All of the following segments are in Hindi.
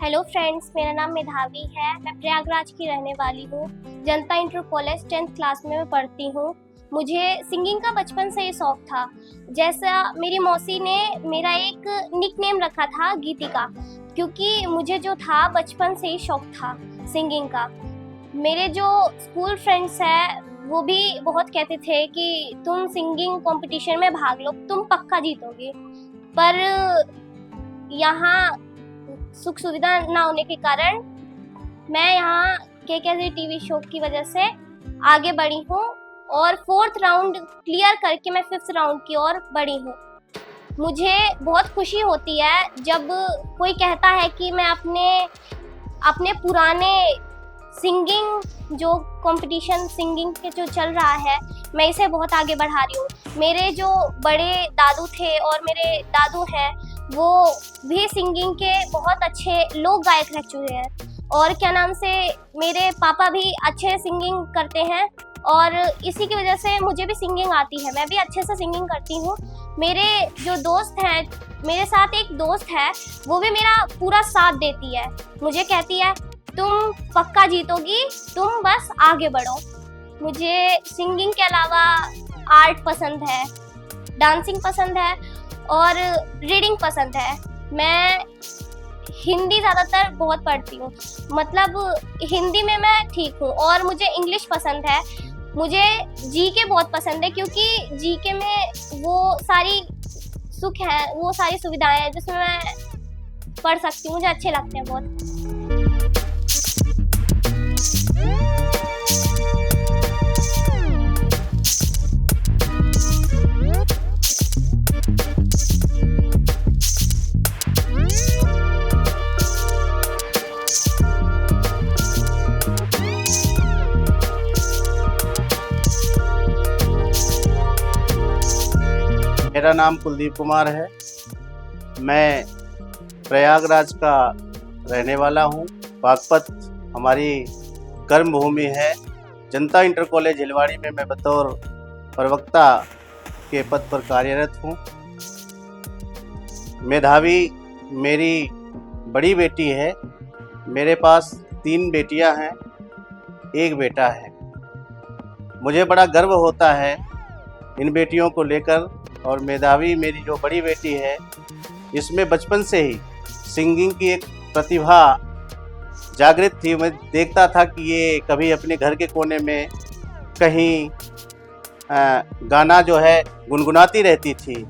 हेलो फ्रेंड्स, मेरा नाम मेधावी है। मैं प्रयागराज की रहने वाली हूँ। जनता इंटर कॉलेज 10th क्लास में मैं पढ़ती हूँ। मुझे सिंगिंग का बचपन से ही शौक था। जैसा मेरी मौसी ने मेरा एक निक नेम रखा था गीतिका, क्योंकि मुझे जो था बचपन से ही शौक था सिंगिंग का। मेरे जो स्कूल फ्रेंड्स हैं वो भी बहुत कहते थे कि तुम सिंगिंग कंपटीशन में भाग लो, तुम पक्का जीतोगे। पर यहाँ सुख सुविधा ना होने के कारण मैं यहाँ के टीवी शो की वजह से आगे बढ़ी हूँ और 4th राउंड क्लियर करके मैं 5th राउंड की ओर बढ़ी हूँ। मुझे बहुत खुशी होती है जब कोई कहता है कि मैं अपने पुराने सिंगिंग जो कंपटीशन सिंगिंग के जो चल रहा है, मैं इसे बहुत आगे बढ़ा रही हूँ। मेरे जो बड़े दादू थे और मेरे दादू हैं, वो भी सिंगिंग के बहुत अच्छे लोक गायक रह चुके हैं। और क्या नाम से मेरे पापा भी अच्छे सिंगिंग करते हैं और इसी की वजह से मुझे भी सिंगिंग आती है। मैं भी अच्छे से सिंगिंग करती हूँ। मेरे जो दोस्त हैं, मेरे साथ एक दोस्त है, वो भी मेरा पूरा साथ देती है। मुझे कहती है तुम पक्का जीतोगी, तुम बस आगे बढ़ो। मुझे सिंगिंग के अलावा आर्ट पसंद है, डांसिंग पसंद है और रीडिंग पसंद है। मैं हिंदी ज़्यादातर बहुत पढ़ती हूँ, मतलब हिंदी में मैं ठीक हूँ। और मुझे इंग्लिश पसंद है। मुझे जीके बहुत पसंद है, क्योंकि जीके में वो सारी सुख है, वो सारी सुविधाएं हैं जिसमें मैं पढ़ सकती हूँ। मुझे अच्छे लगते हैं बहुत। मेरा नाम कुलदीप कुमार है। मैं प्रयागराज का रहने वाला हूँ। बागपत हमारी कर्म भूमि है। जनता इंटर कॉलेज हिलवाड़ी में मैं बतौर प्रवक्ता के पद पर कार्यरत हूँ। मेधावी मेरी बड़ी बेटी है। मेरे पास 3 बेटियां हैं, 1 बेटा है। मुझे बड़ा गर्व होता है इन बेटियों को लेकर। और मेधावी मेरी जो बड़ी बेटी है, इसमें बचपन से ही सिंगिंग की एक प्रतिभा जागृत थी। मैं देखता था कि ये कभी अपने घर के कोने में कहीं गाना जो है गुनगुनाती रहती थी।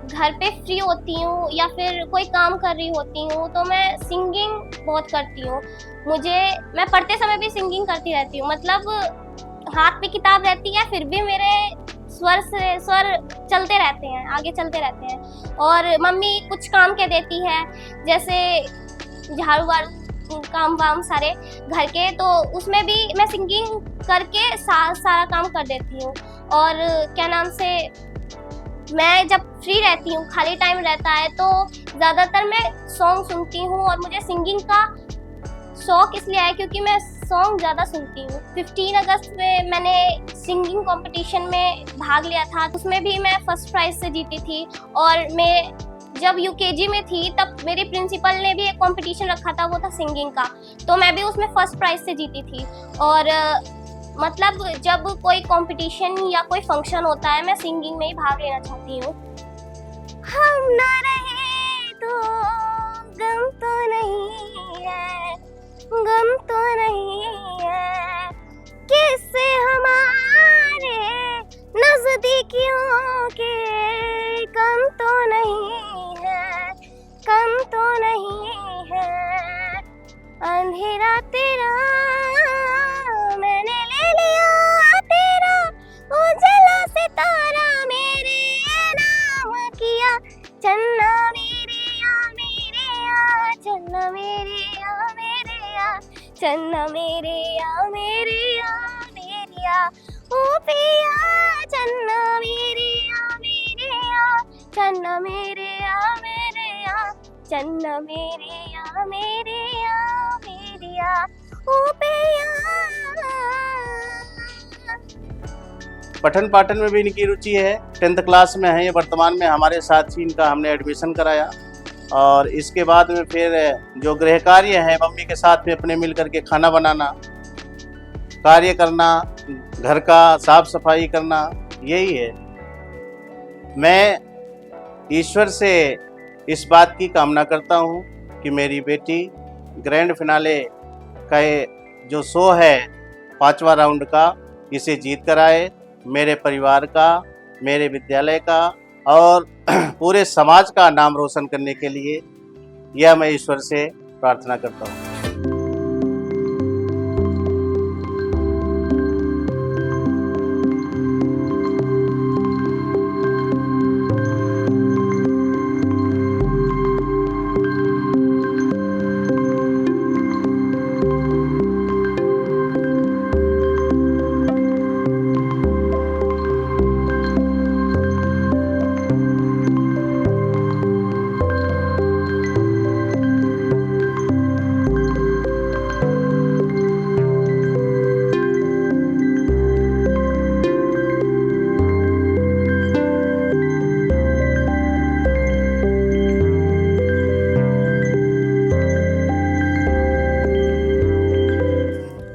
घर पे फ्री होती हूँ या फिर कोई काम कर रही होती हूँ तो मैं सिंगिंग बहुत करती हूँ। मैं पढ़ते समय भी सिंगिंग करती रहती हूँ, मतलब हाथ में किताब रहती है फिर भी मेरे स्वर चलते रहते हैं, आगे चलते रहते हैं। और मम्मी कुछ काम के देती है, जैसे झाड़ू वाड़ू काम वाम सारे घर के, तो उसमें भी मैं सिंगिंग करके सारा काम कर देती हूँ। और क्या नाम से, मैं जब फ्री रहती हूँ, खाली टाइम रहता है, तो ज़्यादातर मैं सॉन्ग सुनती हूँ। और मुझे सिंगिंग का शौक इसलिए है क्योंकि मैं सॉन्ग ज़्यादा सुनती हूँ। 15 अगस्त में मैंने सिंगिंग कंपटीशन में भाग लिया था, उसमें भी मैं फर्स्ट प्राइज़ से जीती थी। और मैं जब यूकेजी में थी तब मेरे प्रिंसिपल ने भी एक कंपटीशन रखा था, वो था सिंगिंग का, तो मैं भी उसमें फर्स्ट प्राइज़ से जीती थी। और मतलब जब कोई कंपटीशन या कोई फंक्शन होता है, मैं सिंगिंग में ही भाग लेना चाहती हूँ। हम ना रहे तो गम तो नहीं है, गम तो नहीं है, किससे हमारे नजदीकियों के कम तो नहीं है, कम तो नहीं है। अंधेरा तेरा मैंने ले लिया तेरा, उजला सितारा मेरे नाम किया, चन्ना मेरे या मेरे या, चन्ना मेरे या मेरे या, चन्ना मेरे या मेरे या मेरे या, ओ पिया चन्ना मेरे या मेरे या, चन्ना मेरे या मेरे या, चन्ना मेरे या मेरे या मेरे या, ओ पिया। पठन पाठन में भी इनकी रुचि है, 10th क्लास में है ये वर्तमान में, हमारे साथ ही इनका हमने एडमिशन कराया। और इसके बाद में फिर जो गृह कार्य है, मम्मी के साथ में अपने मिल करके खाना बनाना, कार्य करना, घर का साफ सफाई करना, यही है। मैं ईश्वर से इस बात की कामना करता हूँ कि मेरी बेटी ग्रैंड फिनाले का जो शो है 5वां राउंड का, इसे जीत कर आए। मेरे परिवार का, मेरे विद्यालय का और पूरे समाज का नाम रोशन करने के लिए यह मैं ईश्वर से प्रार्थना करता हूँ।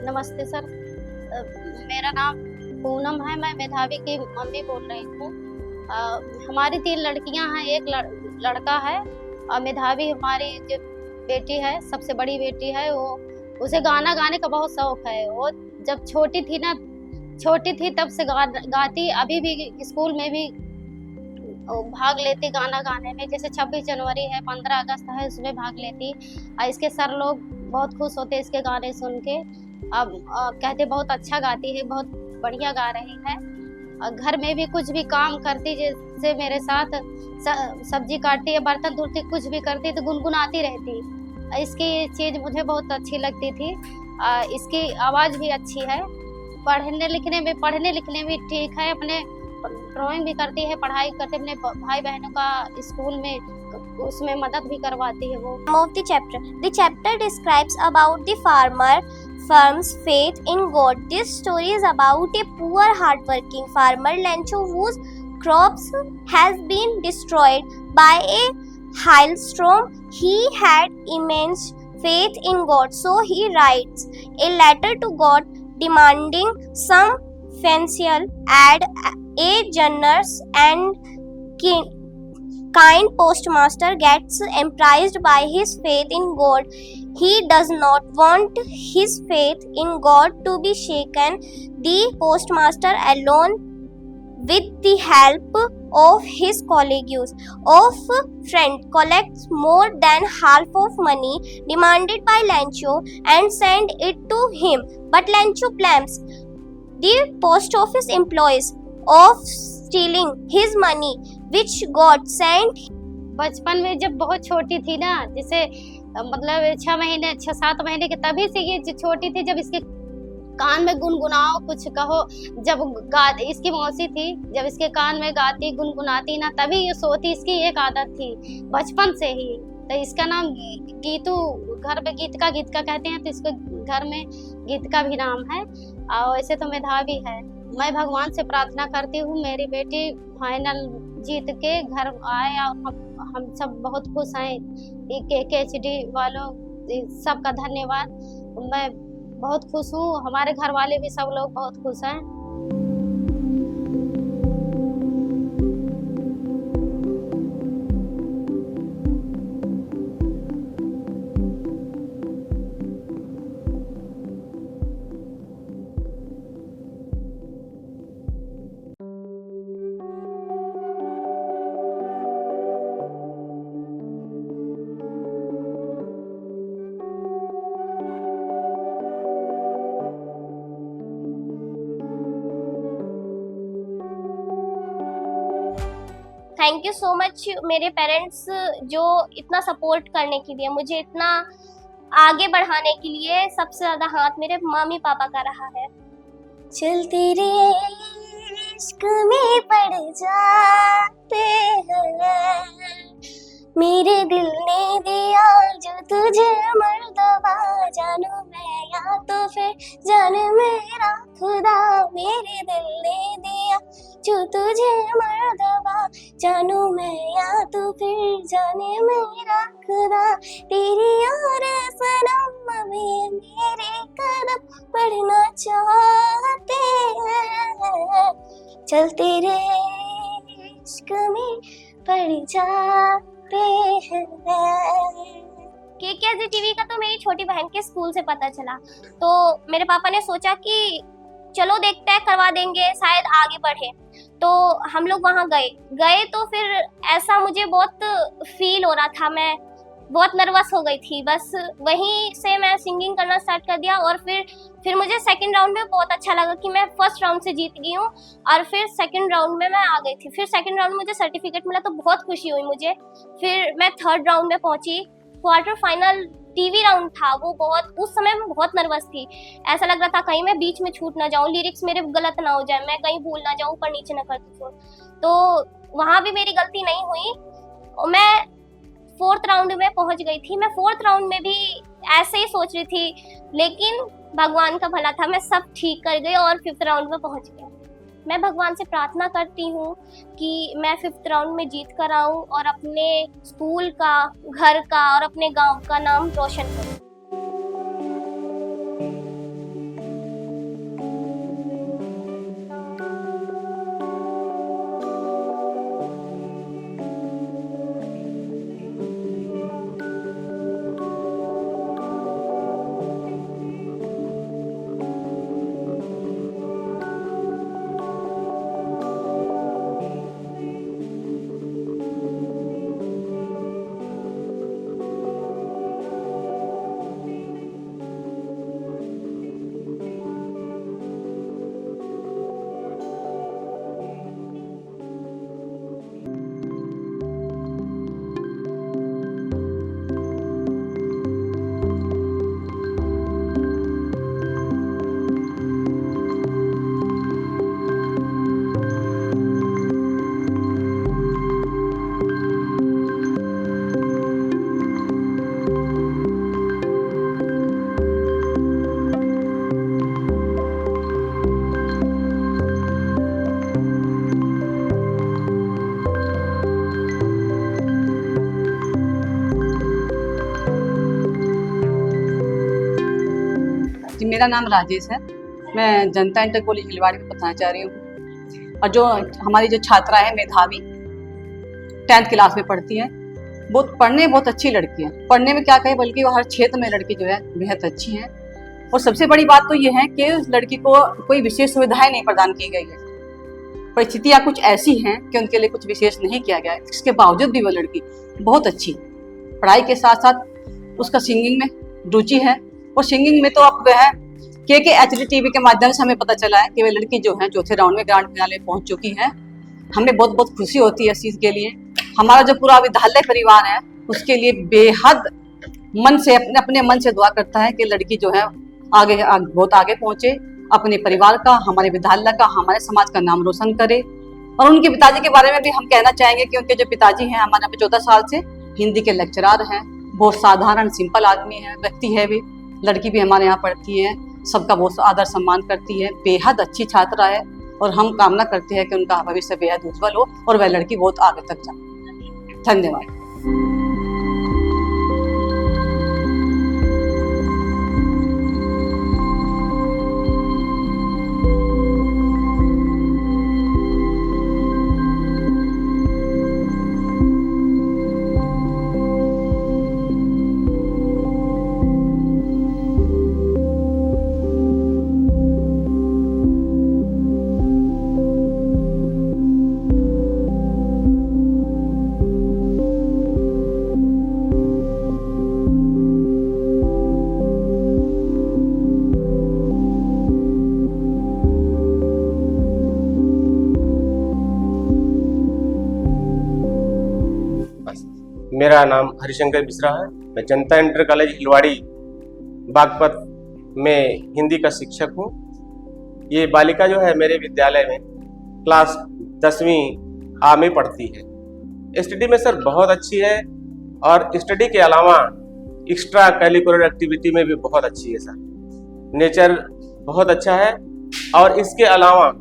नमस्ते सर, मेरा नाम पूनम है, मैं मेधावी की मम्मी बोल रही हूँ। हमारी 3 लड़कियां हैं, एक लड़का है। और मेधावी हमारी जो बेटी है, सबसे बड़ी बेटी है, उसे गाना गाने का बहुत शौक है। वो जब छोटी थी तब से गाती, अभी भी स्कूल में भी भाग लेती गाना गाने में। जैसे 26 जनवरी है, 15 अगस्त है, उसमें भाग लेती। इसके सर लोग बहुत खुश होते इसके गाने सुन के। अब कहते बहुत अच्छा गाती है, बहुत बढ़िया गा रही है। और घर में भी कुछ भी काम करती, जैसे मेरे साथ सब्जी काटती है, बर्तन धुलती, कुछ भी करती तो गुनगुनाती रहती। इसकी चीज़ मुझे बहुत अच्छी लगती थी। इसकी आवाज़ भी अच्छी है। पढ़ने लिखने में ठीक है। अपने ड्राइंग भी करती है, पढ़ाई करते, अपने भाई बहनों का स्कूल में उसमें मदद भी करवाती है वो। Of the chapter. The chapter describes about the farm's faith in God. This story is about a poor, hardworking farmer, Lencho, whose crops has been destroyed by a hailstorm. He had immense faith in God, so he writes a letter to God demanding some financial aid. A generous and kind postmaster gets impressed by his faith in God. He does not want his faith in God to be shaken. The postmaster alone with the help of his colleagues of friend collects more than half of money demanded by Lancho and send it to him, but Lancho blames the post office employees of stealing his money which got sent. बचपन में जब बहुत छोटी थी ना, जैसे मतलब 6-7 महीने के, तभी से ये छोटी थी, जब इसके कान में गुनगुनाओ कुछ कहो, जब इसकी मौसी थी, जब इसके कान में गाती गुनगुनाती ना, तभी ये सोती। इसकी एक आदत थी बचपन से ही। तो इसका नाम गीतू, घर में गीत का कहते हैं, तो इसको घर में गीत का भी नाम है। और वैसे तो मेधावी है। मैं भगवान से प्रार्थना करती हूँ मेरी बेटी फाइनल जीत के घर आए, और हम सब बहुत खुश हैं। KHD वालों सबका धन्यवाद। मैं बहुत खुश हूँ, हमारे घर वाले भी सब लोग बहुत खुश हैं। थैंक यू सो मच मेरे पेरेंट्स, जो इतना सपोर्ट करने के लिए, मुझे इतना आगे बढ़ाने के लिए सबसे ज्यादा हाथ मेरे मम्मी पापा का रहा है। चल तेरे इश्क में पड़ जाते हैं, मेरे दिल ने दिया जो तुझे मर्तबा, जानू मैं या तो फिर जाने मेरा खुदा, मेरे दिल ने दिया जो तुझे मर्तबा, जानू मैं या तो फिर जाने मेरा खुदा, तेरी और सनम में मेरे कदम बढ़ना चाहते हैं, चल तेरे इश्क में पड़ जाते हैं। KKSD टीवी का तो मेरी छोटी बहन के स्कूल से पता चला, तो मेरे पापा ने सोचा कि चलो देखते हैं, करवा देंगे, शायद आगे बढ़े। तो हम लोग वहाँ गए तो फिर ऐसा मुझे बहुत फील हो रहा था, मैं बहुत नर्वस हो गई थी। बस वहीं से मैं सिंगिंग करना स्टार्ट कर दिया, और फिर मुझे सेकंड राउंड में बहुत अच्छा लगा कि मैं फर्स्ट राउंड से जीत गई हूँ, और फिर सेकंड राउंड में मैं आ गई थी। फिर सेकंड राउंड में मुझे सर्टिफिकेट मिला, तो बहुत खुशी हुई मुझे। फिर मैं थर्ड राउंड में पहुंची, क्वार्टर फाइनल टीवी राउंड था वो। उस समय मैं बहुत नर्वस थी, ऐसा लग रहा था कहीं मैं बीच में छूट ना जाऊं, लिरिक्स मेरे गलत ना हो जाए, मैं कहीं भूल ना जाऊं, ऊपर नीचे ना कर दूं। तो वहां भी मेरी गलती नहीं हुई, मैं फोर्थ राउंड में पहुंच गई थी। मैं फोर्थ राउंड में भी ऐसे ही सोच रही थी, लेकिन भगवान का भला था, मैं सब ठीक कर गई और फिफ्थ राउंड में पहुंच गई। मैं भगवान से प्रार्थना करती हूँ कि मैं फिफ्थ राउंड में जीत कर आऊँ और अपने स्कूल का, घर का और अपने गांव का नाम रोशन करूँ। जी, मेरा नाम राजेश है। मैं जनता इंटर कॉलेज हिलवाड़ी में पढ़ना चाह रही हूँ। और जो हमारी जो छात्रा है मेधावी, 10th क्लास में पढ़ती है। पढ़ने बहुत अच्छी लड़की है, पढ़ने में क्या कहे, बल्कि वो हर क्षेत्र में लड़की जो है बेहद अच्छी है। और सबसे बड़ी बात तो ये है कि उस लड़की को कोई विशेष सुविधाएं नहीं प्रदान की गई है। परिस्थितियाँ कुछ ऐसी हैं कि उनके लिए कुछ विशेष नहीं किया गया है, इसके बावजूद भी वह लड़की बहुत अच्छी, पढ़ाई के साथ साथ उसका सिंगिंग में रुचि है। और सिंगिंग में तो अब है KKHD TV के माध्यम से हमें पता चला है कि वह लड़की जो है चौथे राउंड में ग्रैंड फिनाले पहुंच चुकी है। हमें बहुत बहुत खुशी होती है इस चीज़ के लिए। हमारा जो पूरा विद्यालय परिवार है उसके लिए बेहद मन से अपने मन से दुआ करता है कि लड़की जो है बहुत आगे पहुंचे, अपने परिवार का, हमारे विद्यालय का, हमारे समाज का नाम रोशन करे। और उनके पिताजी के बारे में भी हम कहना चाहेंगे कि उनके जो पिताजी हैं हमारे यहाँ पे 14 साल से हिंदी के लेक्चरार हैं, बहुत साधारण सिंपल आदमी है, व्यक्ति है भी। लड़की भी हमारे यहाँ पढ़ती है, सबका बहुत आदर सम्मान करती है, बेहद अच्छी छात्रा है और हम कामना करते हैं कि उनका भविष्य बेहद उज्जवल हो और वह लड़की बहुत आगे तक जाए। धन्यवाद। मेरा नाम हरिशंकर मिश्रा है। मैं जनता इंटर कॉलेज हिलवाड़ी बागपत में हिंदी का शिक्षक हूँ। ये बालिका जो है मेरे विद्यालय में क्लास 10वीं A में पढ़ती है। स्टडी में सर बहुत अच्छी है और स्टडी के अलावा एक्स्ट्रा करिकुलर एक्टिविटी में भी बहुत अच्छी है सर। नेचर बहुत अच्छा है और इसके अलावा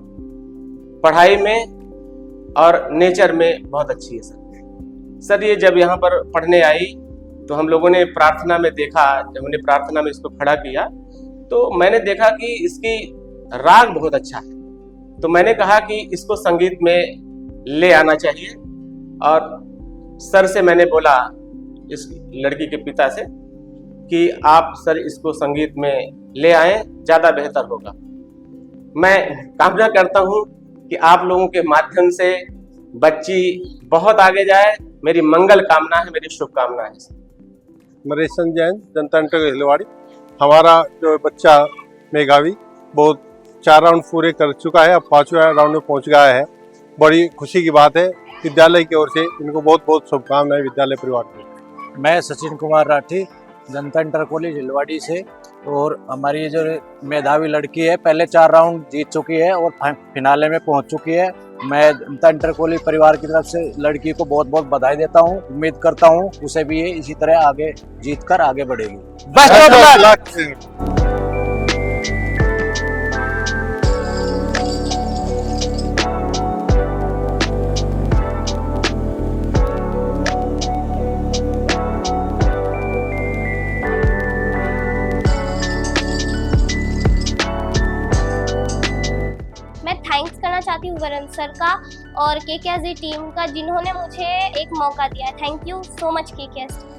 पढ़ाई में और नेचर में बहुत अच्छी है सर। ये जब यहाँ पर पढ़ने आई तो हम लोगों ने प्रार्थना में देखा, जब हमने प्रार्थना में इसको खड़ा किया तो मैंने देखा कि इसकी राग बहुत अच्छा है। तो मैंने कहा कि इसको संगीत में ले आना चाहिए और सर से मैंने बोला, इस लड़की के पिता से, कि आप सर इसको संगीत में ले आएं, ज़्यादा बेहतर होगा। मैं कामना करता हूँ कि आप लोगों के माध्यम से बच्ची बहुत आगे जाए। मेरी मंगल कामना है, मेरी शुभकामना है। मरेशन जैन, जनता इंटर हिलवाड़ी। हमारा जो बच्चा मेघावी बहुत 4 राउंड पूरे कर चुका है, अब 5वें राउंड में पहुंच गया है। बड़ी खुशी की बात है। विद्यालय की ओर से इनको बहुत बहुत शुभकामनाएं विद्यालय परिवार को। मैं सचिन कुमार राठी, जनता इंटर कॉलेज हिलवाड़ी से। और हमारी जो मेधावी लड़की है पहले 4 राउंड जीत चुकी है और फिनाले में पहुंच चुकी है। मैं जनता इंटर कॉलेज परिवार की तरफ से लड़की को बहुत बहुत बधाई देता हूं। उम्मीद करता हूं उसे भी ये इसी तरह आगे जीतकर आगे बढ़ेगी। Best of luck. थैंक्स करना चाहती हूँ वरुण सर का और KKSD टीम का, जिन्होंने मुझे एक मौका दिया। Thank you so much KKSD।